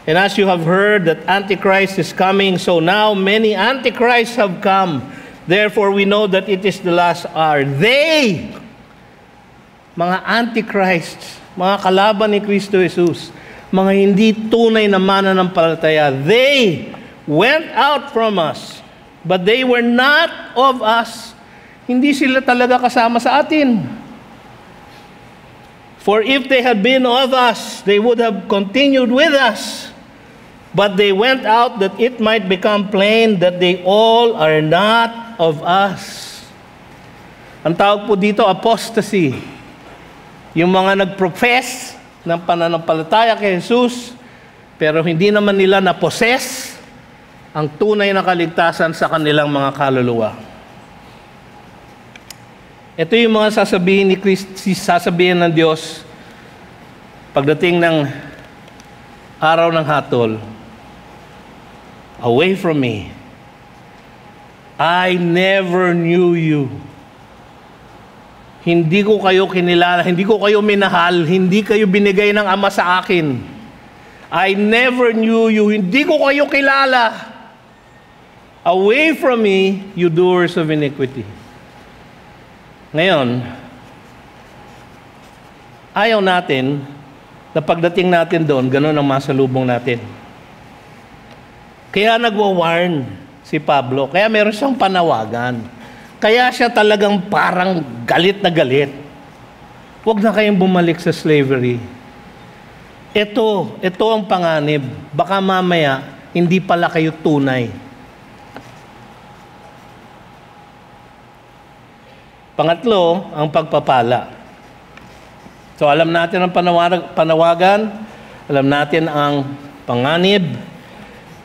And as you have heard that Antichrist is coming, so now many Antichrists have come. Therefore, we know that it is the last hour. They, mga Antichrists, mga kalaban ni Kristo Jesus, mga hindi tunay na mananampalataya, they went out from us. But they were not of us. Hindi sila talaga kasama sa atin. For if they had been of us, they would have continued with us. But they went out that it might become plain that they all are not of us. Ang tawag po dito, apostasy. Yung mga nag-profess ng pananampalataya kay Jesus, pero hindi naman nila na-possess ang tunay na kaligtasan sa kanilang mga kaluluwa. Ito yung mga sasabihin ni Kristo, sasabihin ng Diyos pagdating ng araw ng hatol. Away from me. I never knew you. Hindi ko kayo kinilala, hindi ko kayo minahal, hindi kayo binigay ng Ama sa akin. I never knew you, hindi ko kayo kilala. Away from me, you doers of iniquity. Ngayon, ayaw natin na pagdating natin doon, ganun ang masalubong natin. Kaya nagwa-warn si Pablo. Kaya meron siyang panawagan. Kaya siya talagang parang galit na galit. Huwag na kayong bumalik sa slavery. Ito ang panganib. Baka mamaya, hindi pala kayo tunay. Pangatlo, ang pagpapala. So alam natin ang panawagan, alam natin ang panganib,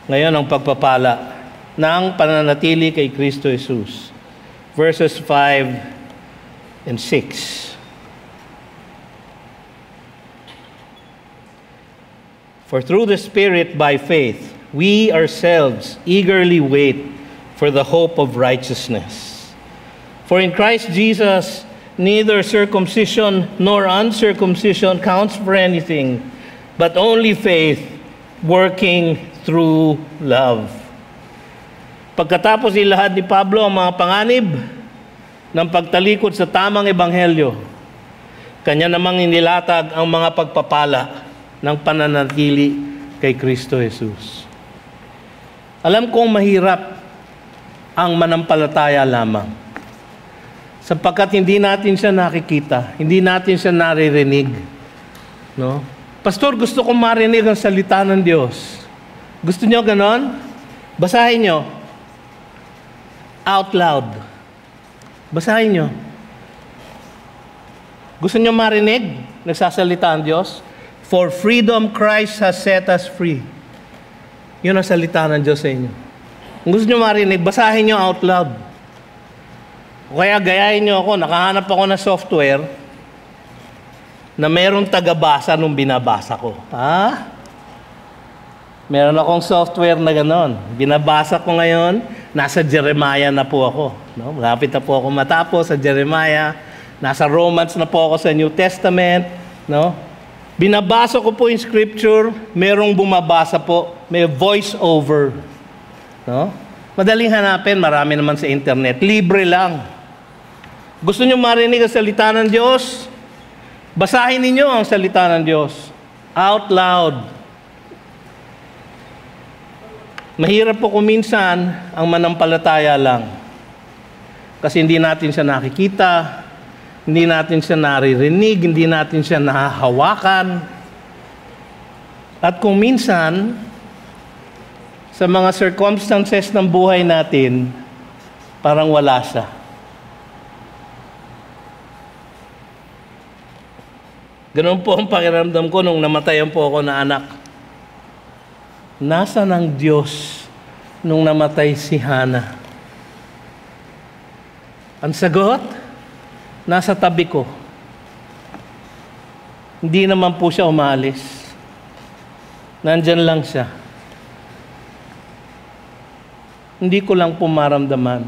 ngayon ang pagpapala ng pananatili kay Kristo Jesus. Verses 5 and 6. For through the Spirit by faith, we ourselves eagerly wait for the hope of righteousness. For in Christ Jesus, neither circumcision nor uncircumcision counts for anything, but only faith working through love. Pagkatapos ilahad ni Pablo ang mga panganib ng pagtalikod sa tamang ebanghelyo, kanya namang inilatag ang mga pagpapala ng pananatili kay Kristo Jesus. Alam kong mahirap ang manampalataya lamang. Sapagkat hindi natin siya nakikita, hindi natin siya naririnig. No? Pastor, gusto kong marinig ang salita ng Diyos. Gusto niyo ganon? Basahin niyo Out loud. Basahin nyo. Gusto nyo marinig? Nagsasalita ang Diyos? For freedom Christ has set us free. Yun ang salita ng Diyos sa inyo. Kung gusto nyo marinig, basahin nyo out loud. O kaya gayahin nyo ako, nakahanap ako ng software na merong tagabasa nung binabasa ko. Ha? Meron akong software na gano'n. Binabasa ko ngayon, nasa Jeremiah na po ako. No? Malapit na po ako matapos sa Jeremiah. Nasa Romans na po ako sa New Testament. No? Binabasa ko po yung scripture, merong bumabasa po, may voice over. No? Madaling hanapin, marami naman sa internet. Libre lang. Gusto nyo marinig ang salita ng Diyos? Basahin ninyo ang salita ng Diyos. Out loud. Mahirap po kung minsan ang manampalataya lang. Kasi hindi natin siya nakikita, hindi natin siya naririnig, hindi natin siya nahahawakan. At kung minsan, sa mga circumstances ng buhay natin, parang wala siya. Ganun po ang pakiramdam ko nung namatayan po ako na anak. Nasaan ang Diyos nung namatay si Hana? Ang sagot, nasa tabi ko. Hindi naman po siya umalis. Nandyan lang siya. Hindi ko lang po maramdaman.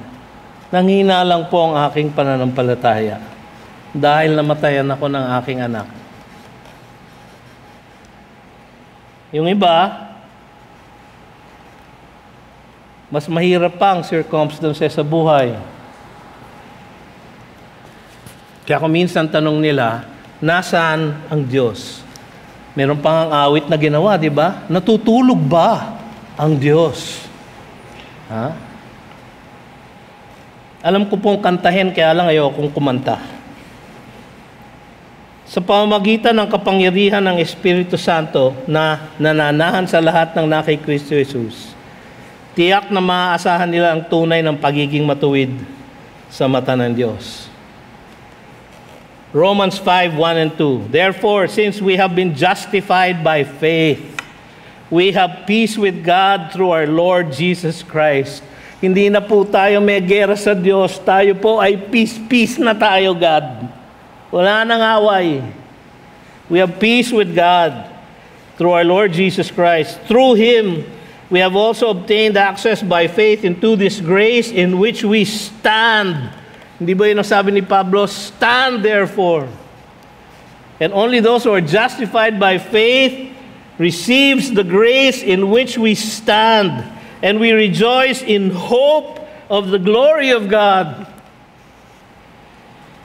Nanghina lang po ang aking pananampalataya dahil namatayan ako ng aking anak. Yung iba, mas mahirap pa ang circumstances sa buhay. Kaya kung minsan tanong nila, nasaan ang Diyos? Meron pang awit na ginawa, di ba? Natutulog ba ang Diyos? Ha? Alam ko pong kantahin, kaya lang ayokong kumanta. Sa pamamagitan ng kapangyarihan ng Espiritu Santo na nananahan sa lahat ng na kay Kristo Jesus, tiyak na maaasahan nila ang tunay ng pagiging matuwid sa mata ng Diyos. Romans 5:1 and 2. Therefore, since we have been justified by faith, we have peace with God through our Lord Jesus Christ. Hindi na po tayo may gera sa Diyos. Tayo po ay peace na tayo, God. Wala nang away. We have peace with God through our Lord Jesus Christ. Through Him, we have also obtained access by faith into this grace in which we stand. Hindi ba yun ang sabi ni Pablo? Stand therefore. And only those who are justified by faith receives the grace in which we stand. And we rejoice in hope of the glory of God.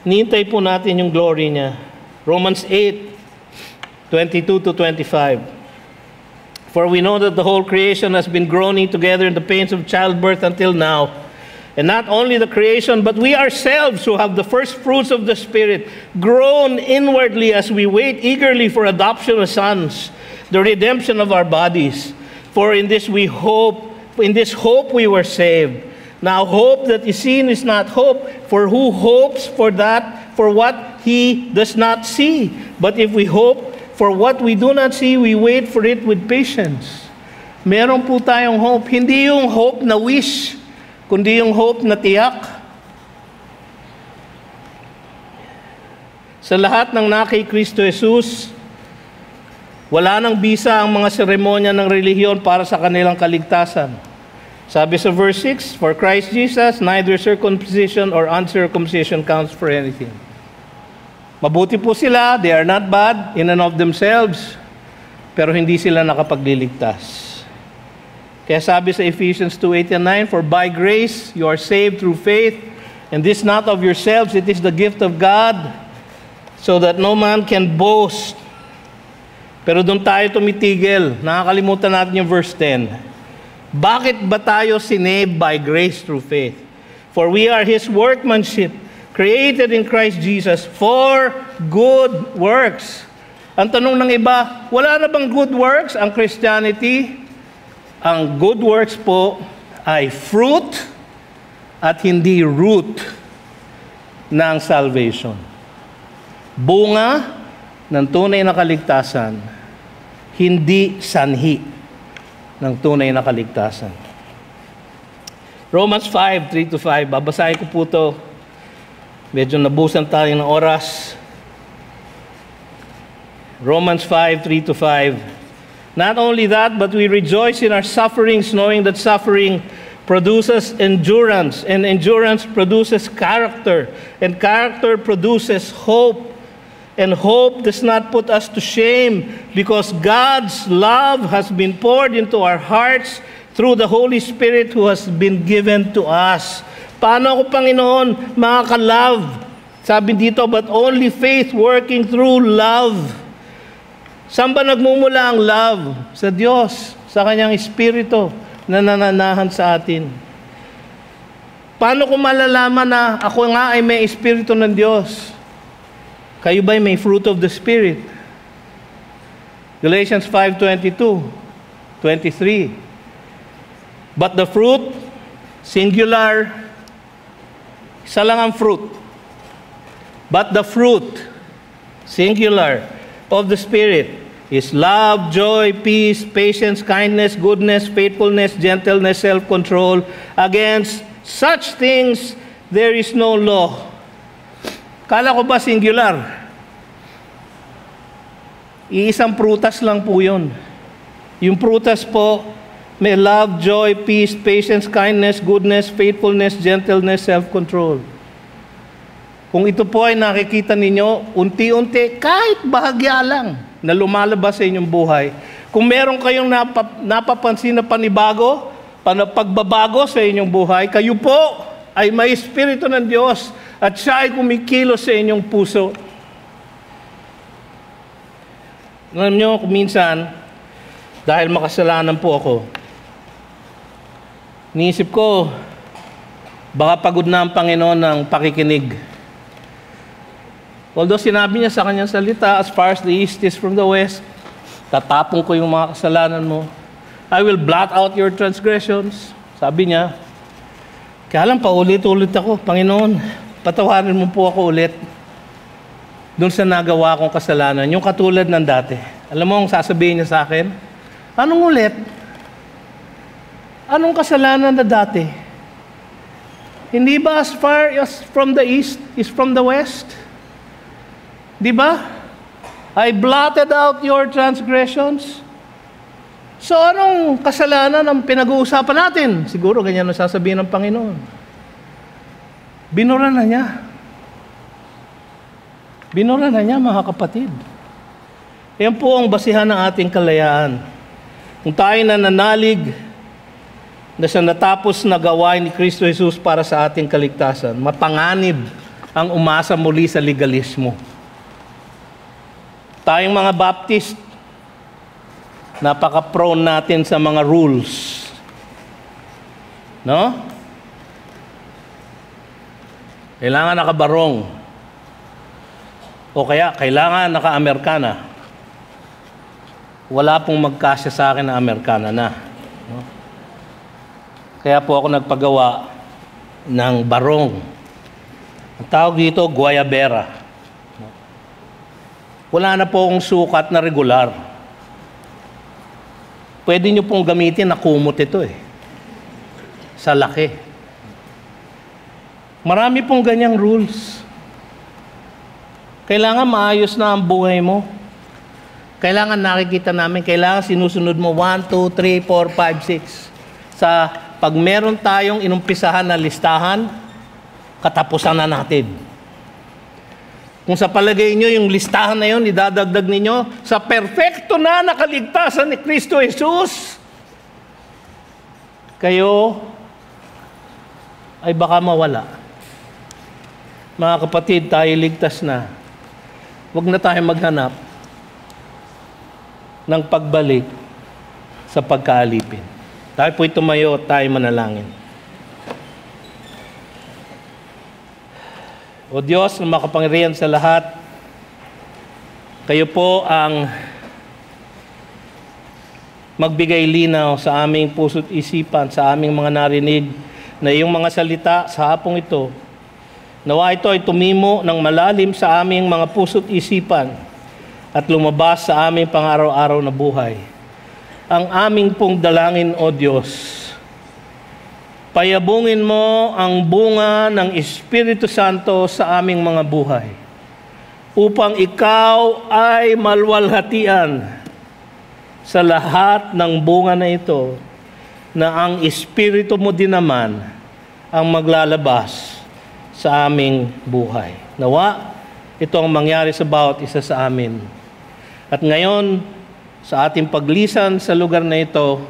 Nihintay po natin yung glory niya. Romans 8:22 to 25. For we know that the whole creation has been groaning together in the pains of childbirth until now. And not only the creation, but we ourselves who have the first fruits of the Spirit groan inwardly as we wait eagerly for adoption as sons, the redemption of our bodies. For in this hope we were saved. Now hope that is seen is not hope, for who hopes for what he does not see? But if we hope for what we do not see, we wait for it with patience. Meron po tayong hope, hindi yung hope na wish, kundi yung hope na tiyak. Sa lahat ng na kay Kristo Jesus, wala nang bisa ang mga seremonya ng relihiyon para sa kanilang kaligtasan. Sabi sa verse 6, for Christ Jesus, neither circumcision or uncircumcision counts for anything. Mabuti po sila, they are not bad in and of themselves, pero hindi sila nakapagliligtas. Kaya sabi sa Ephesians 2:8 and 9, for by grace you are saved through faith, and this not of yourselves, it is the gift of God, so that no man can boast. Pero doon tayo tumitigil. Nakakalimutan natin yung verse 10. Bakit ba tayo sinaved by grace through faith? For we are His workmanship, created in Christ Jesus for good works. Ang tanong ng iba, wala na bang good works ang Christianity? Ang good works po ay fruit at hindi root ng salvation. Bunga ng tunay na kaligtasan, hindi sanhi ng tunay na kaligtasan. Romans 5:3-5, babasahin ko po ito. Medyo nabusan tayo ng oras. Romans 5:3-5. Not only that, but we rejoice in our sufferings, knowing that suffering produces endurance, and endurance produces character, and character produces hope. And hope does not put us to shame, because God's love has been poured into our hearts through the Holy Spirit who has been given to us. Paano ako, Panginoon, makaka-love? Sabi dito, but only faith working through love. Saan ba nagmumula ang love? Sa Diyos, sa Kanyang Espiritu na nananahan sa atin. Paano ko malalaman na ako nga ay may Espiritu ng Diyos? Kayo ba'y may fruit of the Spirit? Galatians 5:22-23. But the fruit, singular, isa lang ang fruit. But the fruit, singular, of the Spirit is love, joy, peace, patience, kindness, goodness, faithfulness, gentleness, self-control. Against such things, there is no law. Kala ko ba singular? Iisang prutas lang po yun. Yung prutas po, may love, joy, peace, patience, kindness, goodness, faithfulness, gentleness, self-control. Kung ito po ay nakikita ninyo, unti-unti, kahit bahagya lang, na lumalabas sa inyong buhay. Kung meron kayong napapansin na panibago, pagbabago sa inyong buhay, kayo po ay may Espiritu ng Diyos at siya ay kumikilos sa inyong puso. Alam nyo, minsan, dahil makasalanan po ako, niisip ko, baka pagod na ang Panginoon ng pakikinig. Although sinabi niya sa kanyang salita, as far as the east is from the west, tatapong ko yung mga kasalanan mo. I will blot out your transgressions. Sabi niya. Kaya lang, paulit-ulit ako, Panginoon, patawarin mo po ako ulit doon sa nagawa kong kasalanan. Yung katulad ng dati. Alam mo ang sasabihin niya sa akin? Anong ulit? Anong kasalanan na dati? Hindi ba as far as from the east is from the west? Di ba? I blotted out your transgressions. So anong kasalanan ang pinag-uusapan natin? Siguro ganyan ang sasabihin ng Panginoon. Binura na niya. Binura na niya, mga kapatid. Yan po ang basihan ng ating kalayaan. Kung tayo nananalig na sa natapos na gawain ni Kristo Jesus para sa ating kaligtasan, mapanganib ang umasa muli sa legalismo. Tayong mga Baptist, napaka-prone natin sa mga rules. No? Kailangan nakabarong. O kaya, kailangan naka-Amerikana. Wala pong magkasya sa akin na Amerikana na. No? Kaya po ako nagpagawa ng barong. Ang tawag dito, guayabera. Wala na po akong sukat na regular. Pwede nyo pong gamitin na kumot ito eh. Sa laki. Marami pong ganyang rules. Kailangan maayos na ang buhay mo. Kailangan nakikita namin, kailangan sinusunod mo 1, 2, 3, 4, 5, 6. Sa pag meron tayong inumpisahan na listahan, katapusan na natin. Kung sa palagay nyo, yung listahan na yun, idadagdag ninyo sa perfecto na nakaligtasan ni Kristo Jesus, kayo ay baka mawala. Mga kapatid, tayo ligtas na. Huwag na tayo maghanap ng pagbalik sa pagkaalipin. Tayo po'y tumayo, tayo manalangin. O Diyos na makapangyarihan sa lahat, kayo po ang magbigay linaw sa aming puso't isipan, sa aming mga narinig, na iyong mga salita sa hapong ito. Nawa ito ay tumimo ng malalim sa aming mga puso't isipan at lumabas sa aming pang-araw-araw na buhay. Ang aming pong dalangin, O Diyos, payabungin mo ang bunga ng Espiritu Santo sa aming mga buhay upang ikaw ay malwalhatian sa lahat ng bunga na ito, na ang Espiritu mo din naman ang maglalabas sa aming buhay. Nawa, ito ang mangyari sa bawat isa sa amin. At ngayon, sa ating paglisan sa lugar na ito,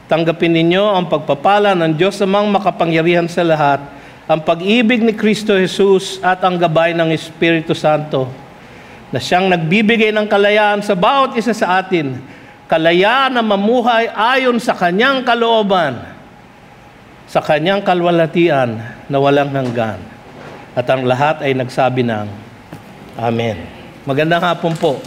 tanggapin ninyo ang pagpapala ng Diyos namang makapangyarihan sa lahat, ang pag-ibig ni Kristo Jesus at ang gabay ng Espiritu Santo, na siyang nagbibigay ng kalayaan sa bawat isa sa atin, kalayaan na mamuhay ayon sa kanyang kalooban, sa kanyang kalwalhatian na walang hanggan. At ang lahat ay nagsabi ng Amen. Magandang hapon po.